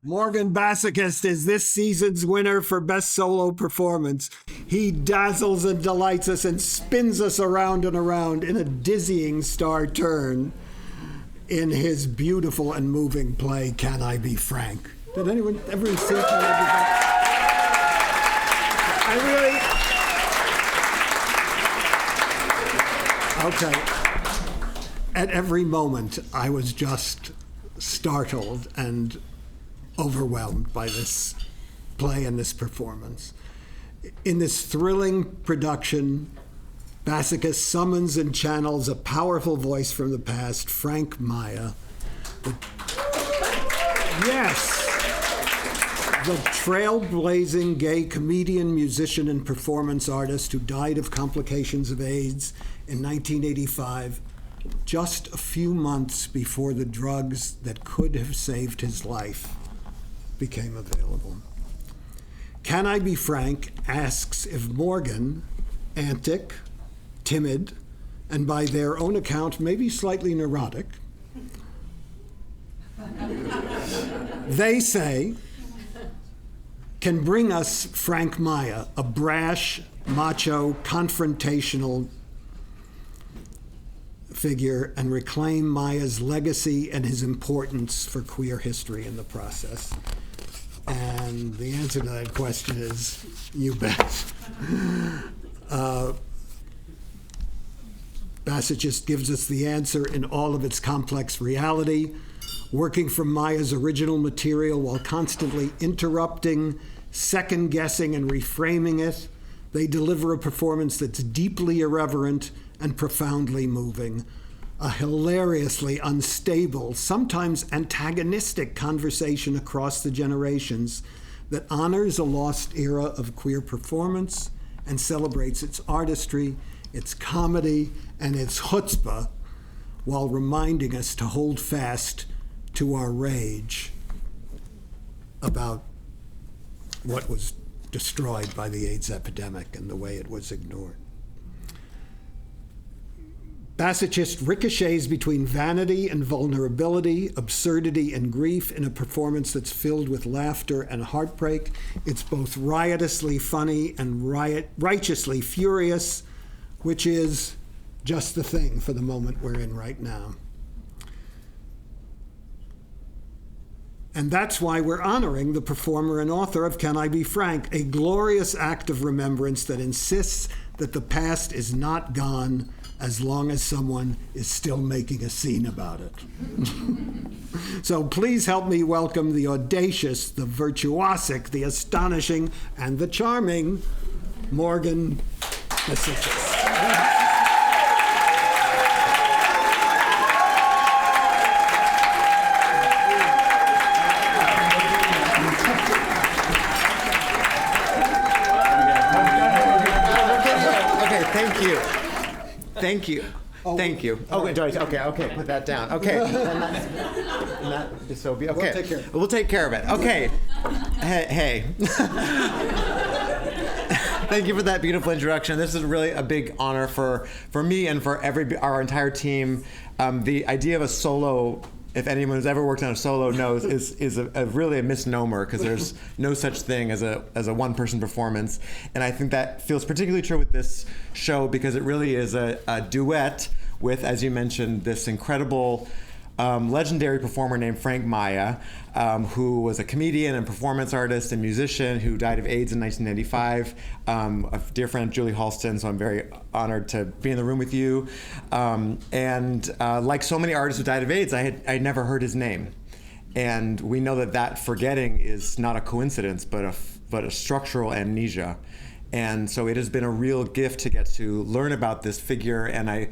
Morgan Bassichis is this season's winner for Best Solo Performance. He dazzles and delights us and spins us around and around in a dizzying star turn in his beautiful and moving play, Can I Be Frank? Did anyone ever see Can I Be Frank? Okay. At every moment, I was just startled and overwhelmed by this play and this performance. In this thrilling production, Bassichis summons and channels a powerful voice from the past, Frank Maya. The trailblazing gay comedian, musician, and performance artist who died of complications of AIDS in 1985, just a few months before the drugs that could have saved his life became available. Can I Be Frank asks if Morgan, antic, timid, and by their own account, maybe slightly neurotic, they say, can bring us Frank Maya, a brash, macho, confrontational figure, and reclaim Maya's legacy and his importance for queer history in the process. And the answer to that question is, you bet. Bassichis gives us the answer in all of its complex reality, working from Maya's original material while constantly interrupting, second-guessing, and reframing it. They deliver a performance that's deeply irreverent and profoundly moving. A hilariously unstable, sometimes antagonistic conversation across the generations that honors a lost era of queer performance and celebrates its artistry, its comedy, and its chutzpah, while reminding us to hold fast to our rage about what was destroyed by the AIDS epidemic and the way it was ignored. Bassichis ricochets between vanity and vulnerability, absurdity and grief in a performance that's filled with laughter and heartbreak. It's both riotously funny and righteously furious, which is just the thing for the moment we're in right now. And that's why we're honoring the performer and author of Can I Be Frank, a glorious act of remembrance that insists that the past is not gone as long as someone is still making a scene about it. So please help me welcome the audacious, the virtuosic, the astonishing, and the charming Morgan Bassichis. Thank you. Thank you. Okay, put that down. Okay. Okay. We'll take care of it. Okay. Hey. Thank you for that beautiful introduction. This is really a big honor for me and for our entire team. The idea of a solo, if anyone who's ever worked on a solo knows, is really a misnomer, because there's no such thing as a one-person performance. And I think that feels particularly true with this show, because it really is a duet with, as you mentioned, this incredible legendary performer named Frank Maya, who was a comedian and performance artist and musician who died of AIDS in 1995. A dear friend, Julie Halston, so I'm very honored to be in the room with you. Like so many artists who died of AIDS, I never heard his name. And we know that forgetting is not a coincidence, but a structural amnesia. And so it has been a real gift to get to learn about this figure. And I,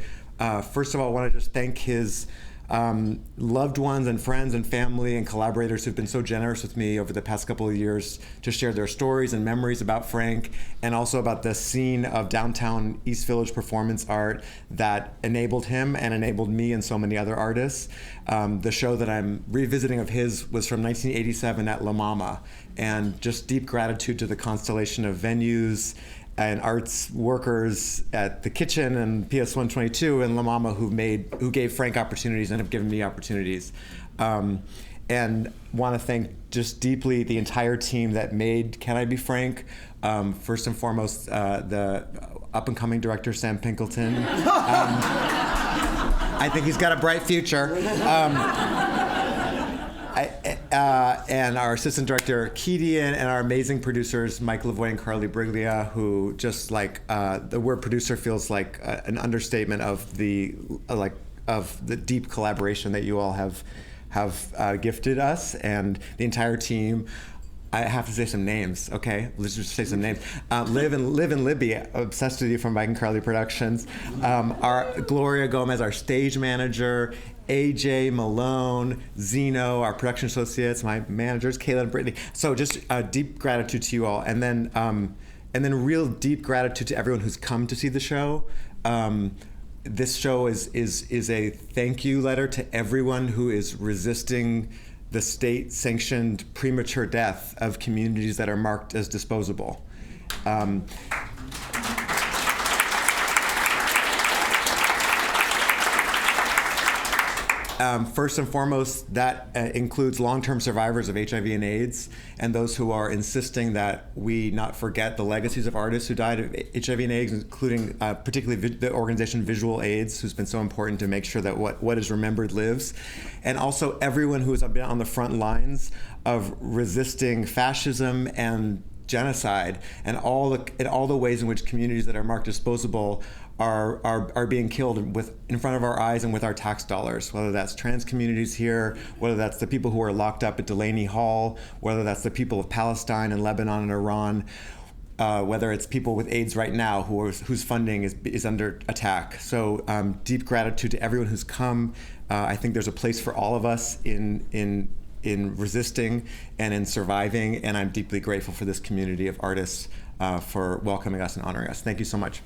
first of all, want to just thank his loved ones and friends and family and collaborators who've been so generous with me over the past couple of years to share their stories and memories about Frank, and also about the scene of downtown East Village performance art that enabled him and enabled me and so many other artists. The show that I'm revisiting of his was from 1987 at La Mama, and just deep gratitude to the constellation of venues and arts workers at the Kitchen and PS 122 and La Mama who gave Frank opportunities and have given me opportunities. and want to thank just deeply the entire team that made Can I Be Frank? First and foremost, the up-and-coming director, Sam Pinkleton. I think he's got a bright future. And our assistant director, Keedian, and our amazing producers, Mike Lavoie and Carly Briglia, who just like, the word producer feels like an understatement of the deep collaboration that you all have gifted us, and the entire team. I have to say some names, okay? Let's just say some names. Liv and Libby, obsessed with you from Mike and Carly Productions. Our Gloria Gomez, our stage manager. AJ, Malone, Zeno, our production associates, my managers, Kayla and Brittany. So just deep gratitude to you all, and then real deep gratitude to everyone who's come to see the show. This show is a thank you letter to everyone who is resisting the state-sanctioned premature death of communities that are marked as disposable. First and foremost, that includes long-term survivors of HIV and AIDS, and those who are insisting that we not forget the legacies of artists who died of HIV and AIDS, including particularly the organization Visual AIDS, who's been so important to make sure that what is remembered lives. And also everyone who has been on the front lines of resisting fascism and genocide, and all the ways in which communities that are marked disposable are being killed in front of our eyes and with our tax dollars, whether that's trans communities here, whether that's the people who are locked up at Delaney Hall, whether that's the people of Palestine and Lebanon and Iran, whether it's people with AIDS right now whose funding is under attack. So deep gratitude to everyone who's come. I think there's a place for all of us in resisting and in surviving, and I'm deeply grateful for this community of artists for welcoming us and honoring us. Thank you so much.